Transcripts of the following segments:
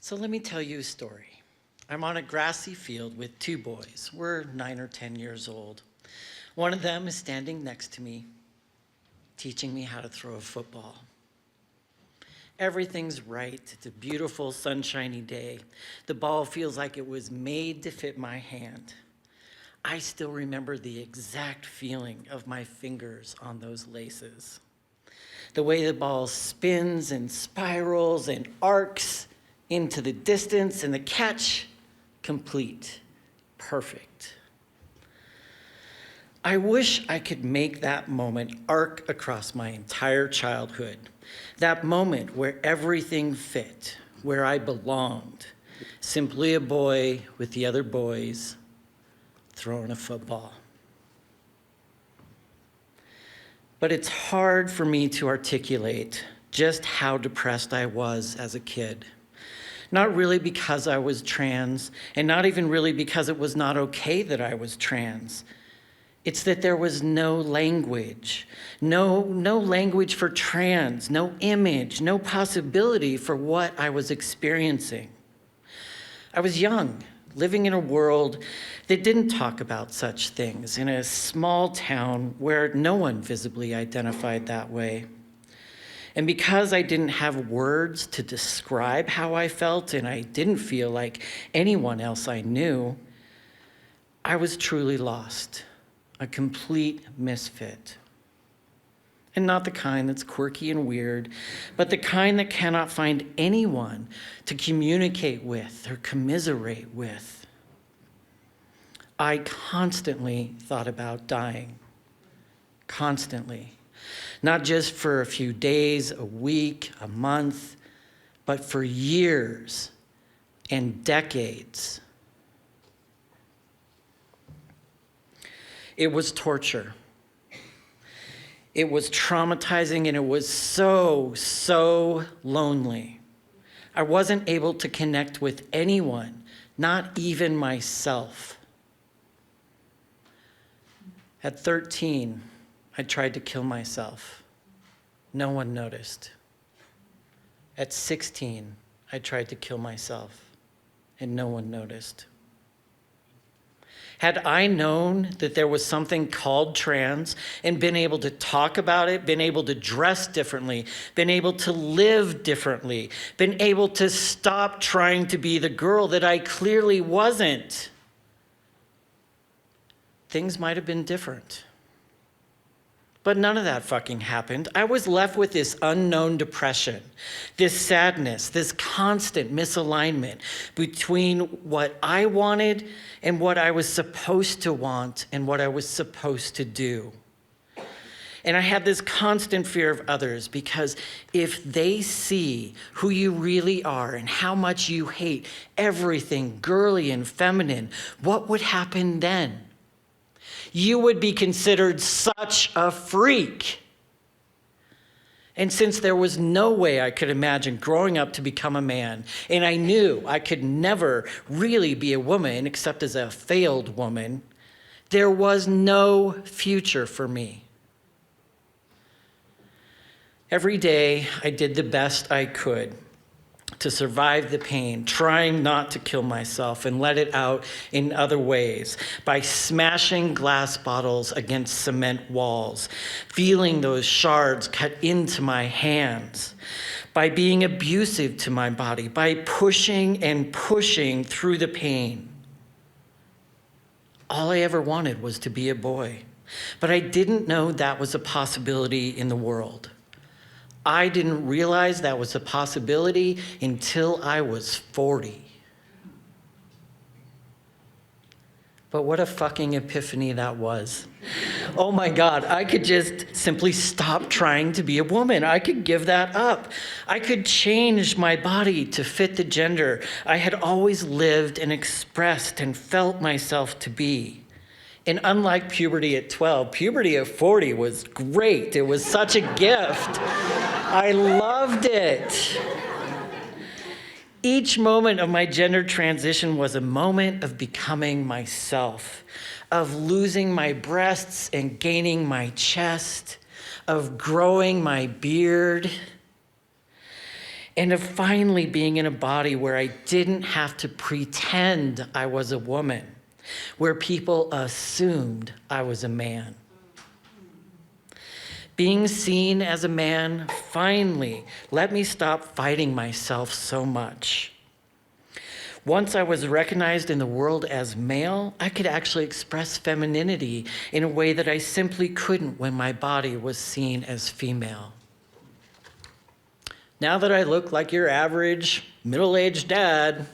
So let me tell you a story. I'm on a grassy field with two boys. We're 9 or 10 years old. One of them is standing next to me, teaching me how to throw a football. Everything's right. It's a beautiful, sunshiny day. The ball feels like it was made to fit my hand. I still remember the exact feeling of my fingers on those laces. The way the ball spins and spirals and arcs into the distance, and the catch, complete, perfect. I wish I could make that moment arc across my entire childhood. That moment where everything fit, where I belonged. Simply a boy with the other boys throwing a football. But it's hard for me to articulate just how depressed I was as a kid. Not really because I was trans, and not even really because it was not okay that I was trans. It's that there was no language, no language for trans, no image, no possibility for what I was experiencing. I was young, living in a world that didn't talk about such things, in a small town where no one visibly identified that way. And because I didn't have words to describe how I felt, and I didn't feel like anyone else I knew, I was truly lost, a complete misfit. And not the kind that's quirky and weird, but the kind that cannot find anyone to communicate with or commiserate with. I constantly thought about dying, constantly. Not just for a few days, a week, a month, but for years and decades. It was torture. It was traumatizing, and it was so lonely. I wasn't able to connect with anyone, not even myself. At 13, I tried to kill myself. No one noticed. At 16, I tried to kill myself, and no one noticed. Had I known that there was something called trans and been able to talk about it, been able to dress differently, been able to live differently, been able to stop trying to be the girl that I clearly wasn't, things might have been different. But none of that fucking happened. I was left with this unknown depression, this sadness, this constant misalignment between what I wanted and what I was supposed to want and what I was supposed to do. And I had this constant fear of others, because if they see who you really are and how much you hate everything girly and feminine, what would happen then? You would be considered such a freak. And since there was no way I could imagine growing up to become a man, and I knew I could never really be a woman except as a failed woman, there was no future for me. Every day I did the best I could to survive the pain, trying not to kill myself and let it out in other ways, by smashing glass bottles against cement walls, feeling those shards cut into my hands, by being abusive to my body, by pushing and pushing through the pain. All I ever wanted was to be a boy, but I didn't know that was a possibility in the world. I didn't realize that was a possibility until I was 40. But what a fucking epiphany that was. Oh my God, I could just simply stop trying to be a woman. I could give that up. I could change my body to fit the gender I had always lived and expressed and felt myself to be. And unlike puberty at 12, puberty at 40 was great. It was such a gift. I loved it. Each moment of my gender transition was a moment of becoming myself, of losing my breasts and gaining my chest, of growing my beard. and of finally being in a body where I didn't have to pretend I was a woman, where people assumed I was a man. Being seen as a man finally let me stop fighting myself so much. Once I was recognized in the world as male, I could actually express femininity in a way that I simply couldn't when my body was seen as female. Now that I look like your average middle-aged dad,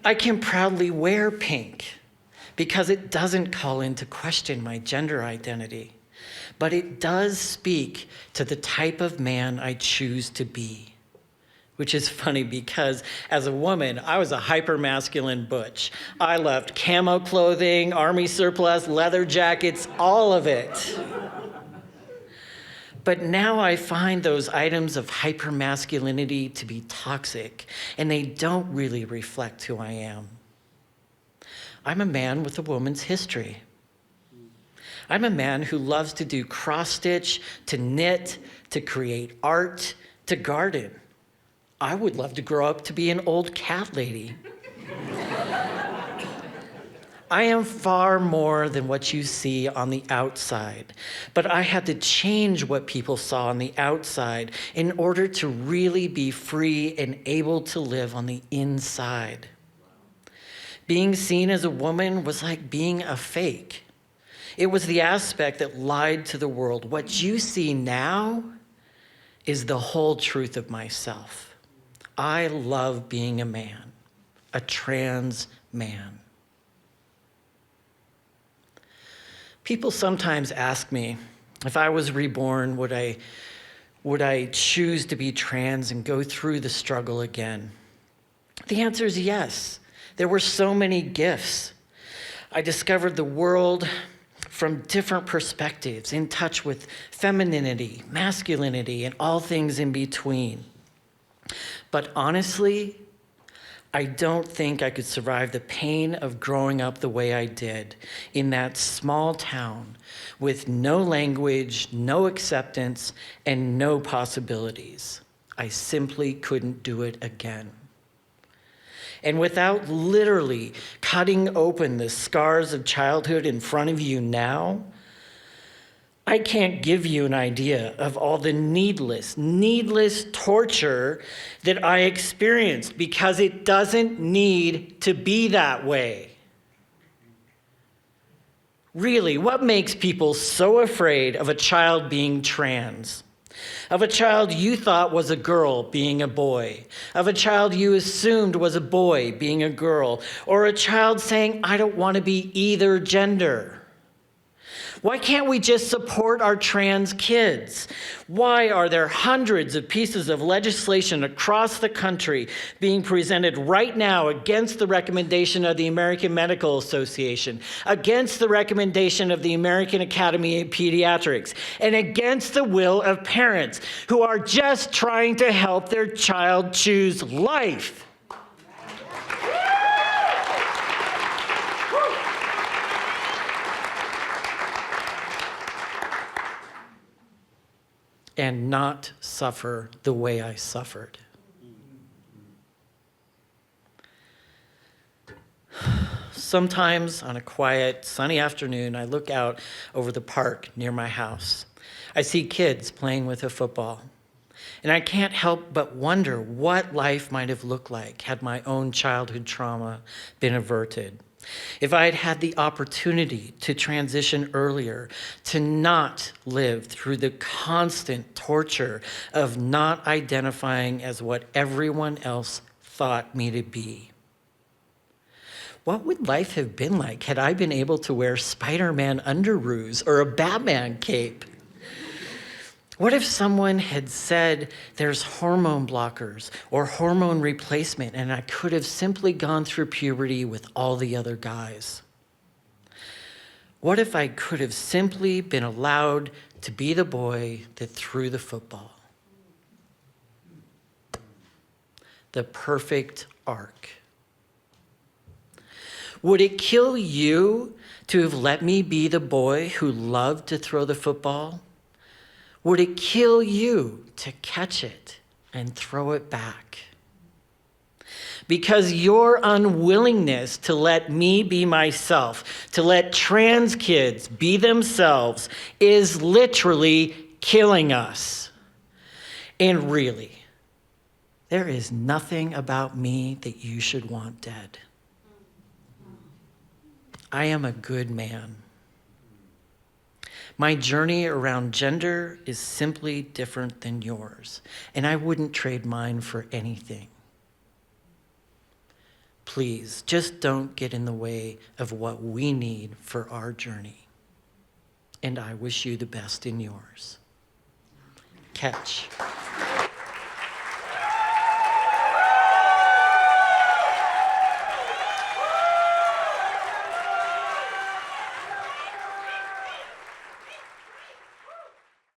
I can proudly wear pink because it doesn't call into question my gender identity, but it does speak to the type of man I choose to be. Which is funny because as a woman, I was a hyper-masculine butch. I loved camo clothing, army surplus, leather jackets, all of it. But now I find those items of hyper-masculinity to be toxic, and they don't really reflect who I am. I'm a man with a woman's history. I'm a man who loves to do cross-stitch, to knit, to create art, to garden. I would love to grow up to be an old cat lady. I am far more than what you see on the outside, but I had to change what people saw on the outside in order to really be free and able to live on the inside. Being seen as a woman was like being a fake. It was the aspect that lied to the world. What you see now is the whole truth of myself. I love being a man, a trans man. People sometimes ask me, if I was reborn, would I choose to be trans and go through the struggle again? The answer is yes. There were so many gifts. I discovered the world from different perspectives, in touch with femininity, masculinity, and all things in between. But honestly, I don't think I could survive the pain of growing up the way I did in that small town with no language, no acceptance, and no possibilities. I simply couldn't do it again. And without literally cutting open the scars of childhood in front of you now, I can't give you an idea of all the needless torture that I experienced because it doesn't need to be that way. Really, what makes people so afraid of a child being trans? Of a child you thought was a girl being a boy? Of a child you assumed was a boy being a girl? Or a child saying, I don't want to be either gender? Why can't we just support our trans kids? Why are there hundreds of pieces of legislation across the country being presented right now against the recommendation of the American Medical Association, against the recommendation of the American Academy of Pediatrics, and against the will of parents who are just trying to help their child choose life? And not suffer the way I suffered. Sometimes on a quiet, sunny afternoon, I look out over the park near my house. I see kids playing with a football. And I can't help but wonder what life might have looked like had my own childhood trauma been averted. If I had had the opportunity to transition earlier, to not live through the constant torture of not identifying as what everyone else thought me to be. What would life have been like had I been able to wear Spider-Man underoos or a Batman cape? What if someone had said there's hormone blockers or hormone replacement and I could have simply gone through puberty with all the other guys? What if I could have simply been allowed to be the boy that threw the football? The perfect arc. Would it kill you to have let me be the boy who loved to throw the football? Would it kill you to catch it and throw it back? Because your unwillingness to let me be myself, to let trans kids be themselves, is literally killing us. And really, there is nothing about me that you should want dead. I am a good man. My journey around gender is simply different than yours, and I wouldn't trade mine for anything. Please, just don't get in the way of what we need for our journey. And I wish you the best in yours. Catch.